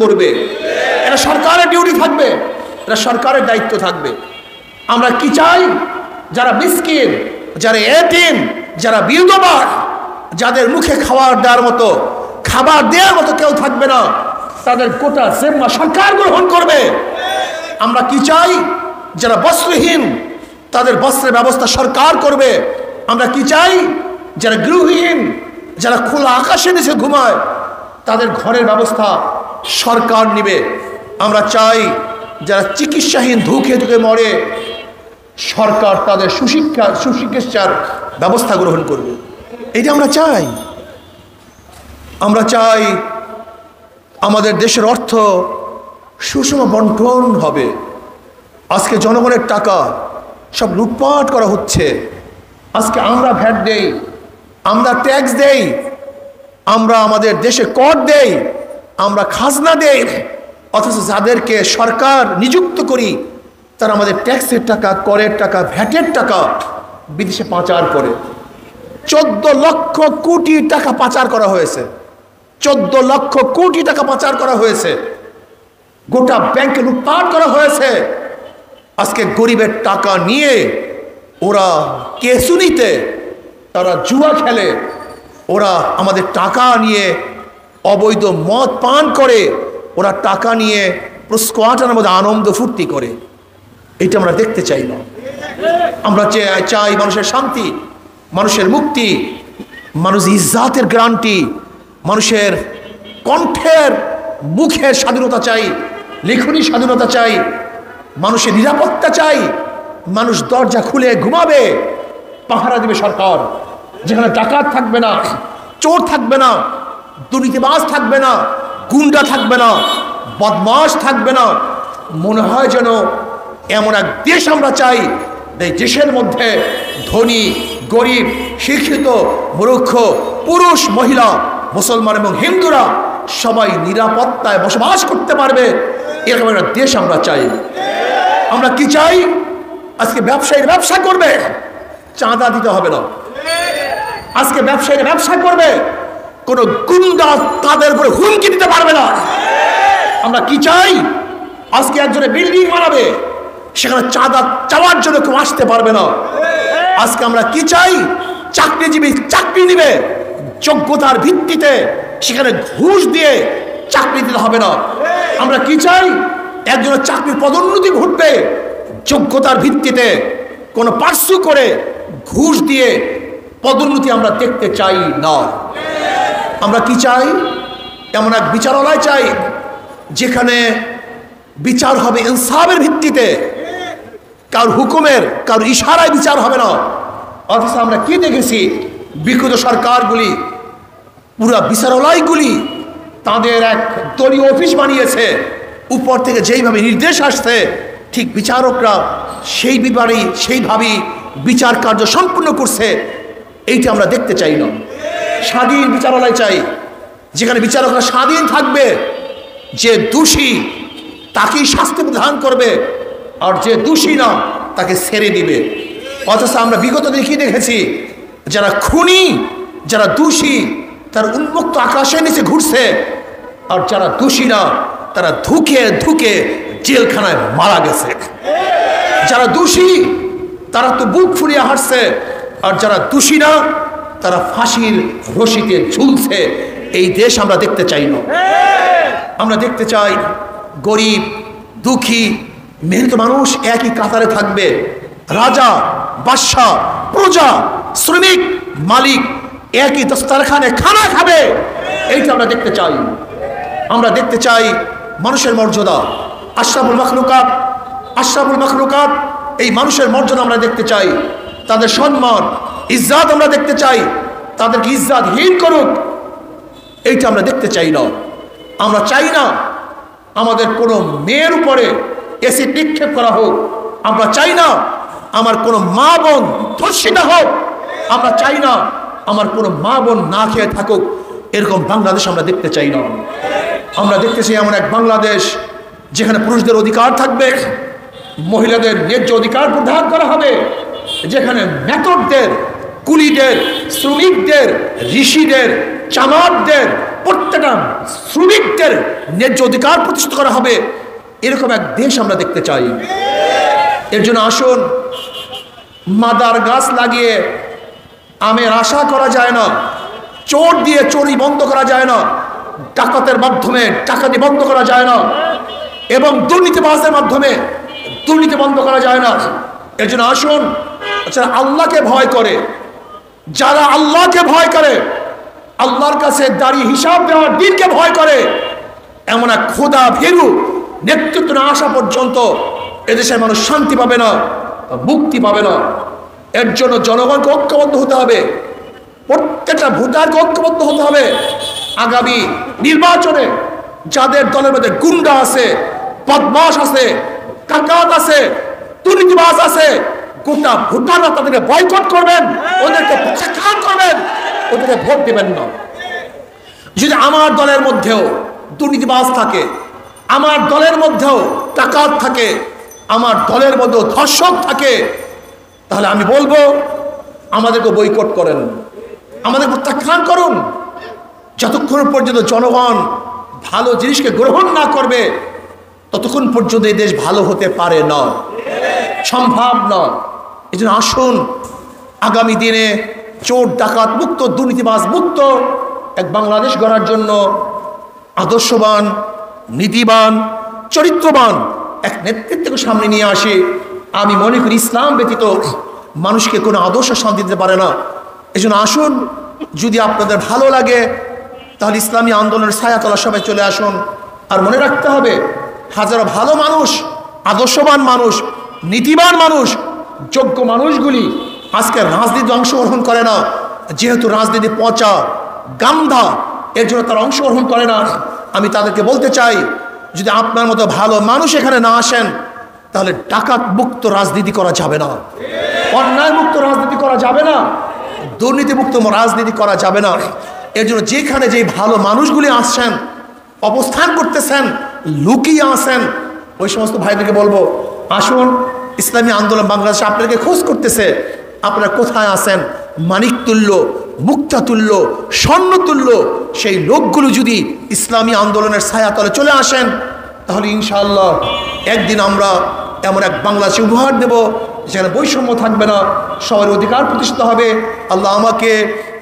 করবে, এটা সরকারের ডিউটি থাকবে, এটা সরকারের দায়িত্ব থাকবে। আমরা কি চাই? যারা মিসকিন, যারা এতিম, যারা বিধবা, যাদের মুখে খাবার দেওয়ার মতো কেউ থাকবে না, তাদের গোটা জিম্মা সরকার গ্রহণ করবে। আমরা কি চাই? যারা বস্ত্রহীন, তাদের বস্ত্রের ব্যবস্থা সরকার করবে। আমরা কি চাই? যারা গৃহহীন, যারা খোলা আকাশের নিচে ঘুমায়, তাদের ঘরের ব্যবস্থা সরকার নিবে। আমরা চাই যারা চিকিৎসাহীন ধুকে মরে, সরকার তাদের সুচিকিৎসার ব্যবস্থা গ্রহণ করবে। এইটা আমরা চাই। আমরা চাই আমাদের দেশের অর্থ সুষম বন্টন হবে। আজকে জনগণের টাকা সব লুটপাট করা হচ্ছে। আজকে আমরা ভ্যাট দেই, আমরা ট্যাক্স দেই, আমরা আমাদের দেশে কর দেই, আমরা খাজনা দেই, অথচ যাদেরকে সরকার নিযুক্ত করি তারা আমাদের ট্যাক্সের টাকা, করের টাকা, ভ্যাটের টাকা বিদেশে পাচার করে। 14 লক্ষ কোটি টাকা পাচার করা হয়েছে। 14 লক্ষ কোটি টাকা পাচার করা হয়েছে। গোটা ব্যাংকে লুটপাট করা হয়েছে। আজকে গরিবের টাকা নিয়ে ওরা কেসুনিতে তারা জুয়া খেলে, ওরা আমাদের টাকা নিয়ে অবৈধ মদ পান করে, ওরা টাকা নিয়ে স্কোয়াটার মধ্যে আনন্দ ফুর্তি করে। এটা আমরা দেখতে চাই না। আমরা চাই মানুষের শান্তি, মানুষের মুক্তি, মানুষ ইজ্জাতের গ্যারান্টি, মানুষের কণ্ঠের মুখের স্বাধীনতা চাই, লেখনীর স্বাধীনতা চাই, মানুষের নিরাপত্তা চাই। মানুষ দরজা খুলে ঘুমাবে, পাহারা দিবে সরকার, যেখানে ডাকাত থাকবে না, চোর থাকবে না, দুর্নীতিবাজ থাকবে না, গুন্ডা থাকবে না, বদমাশ থাকবে না। মনে হয় যেন এমন এক দেশ আমরা চাই, এই দেশের মধ্যে ধনী, গরিব, শিক্ষিত, মূর্খ, পুরুষ, মহিলা, মুসলমান এবং হিন্দুরা সবাই নিরাপত্তায় বসবাস করতে পারবে, এরকম একটা দেশ আমরা চাই। আমরা কি চাই? আজকে ব্যবসায়ীরা ব্যবসা করবে, চাঁদা দিতে হবে না। আজকে ব্যবসায়ীরা ব্যবসা করবে, কোনো গুন্ডা তাদের উপরে হুমকি দিতে পারবে না। আমরা কি চাই? আজকে একজনে বিল্ডিং বানাবে, সেখানে চাঁদা চাওয়ার জন্য কেউ আসতে পারবে না। আজকে আমরা কি চাই? চাকরিজীবী চাকরি নিবে, যোগ্যতার ভিত্তিতে, সেখানে ঘুষ দিয়ে চাকরি দিতে হবে না। আমরা কি চাই? একজনের চাকরির পদোন্নতি ঘটবে যোগ্যতার ভিত্তিতে, কোনো পার্সু করে ঘুষ দিয়ে পদোন্নতি আমরা দেখতে চাই না। আমরা কি চাই? এমন এক বিচারালয় চাই যেখানে বিচার হবে ইনসাফের ভিত্তিতে, কারোর হুকুমের, কারোর ইশারায় বিচার হবে না। অথচ আমরা কি দেখেছি? বিগত সরকারগুলি পুরা বিচারালয়গুলি তাদের এক দলীয় অফিস বানিয়েছে। উপর থেকে যেইভাবে নির্দেশ আসছে, ঠিক বিচারকরা সেইভাবেই বিচার কার্য সম্পূর্ণ করছে। এইটা আমরা দেখতে চাই না। স্বাধীন বিচারালয় চাই, যেখানে বিচারকরা স্বাধীন থাকবে। যে দোষী তাকেই শাস্তি প্রদান করবে, আর যে দোষী না তাকে ছেড়ে দিবে। অথচ আমরা বিগত দেখেছি যারা খুনি, যারা দোষী, তারা উন্মুক্ত আকাশের নিচে ঘুরছে, আর যারা দোষী না তারা ধুকে জেলখানায় মারা গেছে। যারা দোষী তারা তো বুক ফুলিয়ে হাঁটছে, আর যারা দোষী না তারা ফাঁসির রশিতে ঝুলছে। এই দেশ আমরা দেখতে চাই না। আমরা দেখতে চাই গরিব, দুঃখী, মেহনত মানুষ একই কাতারে থাকবে। রাজা, বাদশা, প্রজা, শ্রমিক, মালিক একই দস্তরখানে খানা খাবে। এইটা আমরা দেখতে চাই। আমরা দেখতে চাই মানুষের মর্যাদা, আশরাফুল মাখলুকাত, এই মানুষের মর্যাদা আমরা দেখতে চাই। তাদের সম্মান, ইজ্জত আমরা দেখতে চাই। তাদেরকে ইজ্জতহীন করুক, এইটা আমরা দেখতে চাই না। আমরা চাই না আমাদের কোনো মেয়ের উপরে এসিড নিক্ষেপ করা হোক। আমরা চাই না আমার কোনো মা বোন ধর্ষিতা হোক। আমরা চাই না আমার কোনো মা বোন না খেয়ে থাকুক। এরকম বাংলাদেশ আমরা দেখতে চাই না। আমরা দেখতে চাই এমন এক বাংলাদেশ যেখানে পুরুষদের অধিকার থাকবে, মহিলাদের ন্যায্য অধিকার প্রদান করা হবে, যেখানে মেথরদের, কুলিদের, শ্রমিকদের, ঋষিদের, চামারদের, প্রত্যেকটা শ্রমিকদের ন্যায্য অধিকার প্রতিষ্ঠিত করা হবে, এরকম এক দেশ আমরা দেখতে চাই। এর জন্য আসুন, মাদার গাছ লাগিয়ে আমের আশা করা যায় না, চোর দিয়ে চুরি বন্ধ করা যায় না, ডাকাতের মাধ্যমে ডাকাতি বন্ধ করা যায় না, এবং দুর্নীতিবাজের মাধ্যমে দুর্নীতি বন্ধ করা যায় না। এর জন্য আসুন, যারা আল্লাহকে ভয় করে, যারা আল্লাহকে ভয় করে, আল্লাহর কাছে দাঁড়িয়ে হিসাব দেওয়ার দিনকে ভয় করে, এমন এক খোদা ভীরু নেতৃত্ব না আসা পর্যন্ত এদেশের মানুষ শান্তি পাবে না, মুক্তি পাবে না। এর জন্য জনগণকে ঐক্যবদ্ধ হতে হবে, প্রত্যেকটা ভোটারকে ঐক্যবদ্ধ হতে হবে। আগামী নির্বাচনে যাদের দলের মধ্যে গুন্ডা আছে, বদমাশ আছে, ডাকাত আছে, দুর্নীতিবাজ আছে, গোটা ভোটাররা তাদেরকে বয়কট করবেন, ওদেরকে প্রত্যাখ্যান করবেন, ওদেরকে ভোট দেবেন না। যদি আমার দলের মধ্যেও দুর্নীতিবাজ থাকে, আমার দলের মধ্যেও ডাকাত থাকে, আমার দলের মধ্যেও ধর্ষক থাকে, তাহলে আমি বলবো আমাদেরকে বয়কট করেন, আমাদের প্রত্যাখ্যান করুন। যতক্ষণ পর্যন্ত জনগণ ভালো জিনিসকে গ্রহণ না করবে, ততক্ষণ পর্যন্ত এই দেশ ভালো হতে পারে না, সম্ভব না। এই জন্য আসুন, আগামী দিনে চোর ডাকাত মুক্ত, দুর্নীতিবাজ মুক্ত এক বাংলাদেশ গড়ার জন্য আদর্শবান, নীতিবান, চরিত্রবান এক নেতৃত্বকে সামনে নিয়ে আসে। আমি মনে করি ইসলাম ব্যতীত মানুষকে কোনো আদর্শ শান্তি দিতে পারে না। এই জন্য আসুন, যদি আপনাদের ভালো লাগে তাহলে ইসলামী আন্দোলনের ছায়াতলা সবাই চলে আসুন। আর মনে রাখতে হবে, হাজারো ভালো মানুষ, আদর্শবান মানুষ, নীতিবান মানুষ, যোগ্য মানুষগুলি আজকে রাজনীতি অংশগ্রহণ করে না, যেহেতু রাজনীতি পচা গান্ধা, এর জন্য তারা অংশগ্রহণ করে না। আমি তাদেরকে বলতে চাই, যদি আপনার মতো ভালো মানুষ এখানে না আসেন, তাহলে ডাকাত মুক্ত রাজনীতি করা যাবে না, অন্যায় মুক্ত রাজনীতি করা যাবে না, দুর্নীতি মুক্ত রাজনীতি করা যাবে না। এর জন্য যেখানে যে ভালো মানুষগুলি আসছেন, অবস্থান করতেছেন, লুকিয়ে আসেন, ওই সমস্ত ভাইদেরকে বলবো, আসুন, ইসলামী আন্দোলন বাংলাদেশে আপনাদেরকে খোঁজ করতেছে, আপনারা কোথায় আছেন? মানিক তুল্য, মুক্তা তুল্য, স্বর্ণ তুল্য সেই লোকগুলো যদি ইসলামী আন্দোলনের ছায়াতলে চলে আসেন, তাহলে ইনশাআল্লাহ একদিন আমরা এমন এক বাংলাদেশে উপহার দেব যেখানে বৈষম্য থাকবে না, সবার অধিকার প্রতিষ্ঠিত হবে। আল্লাহ আমাকে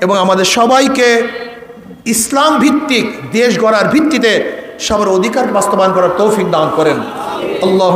এবং আমাদের সবাইকে ইসলাম ভিত্তিক দেশ গড়ার ভিত্তিতে সবার অধিকার বাস্তবায়ন করার তৌফিক দান করেন। আল্লাহ।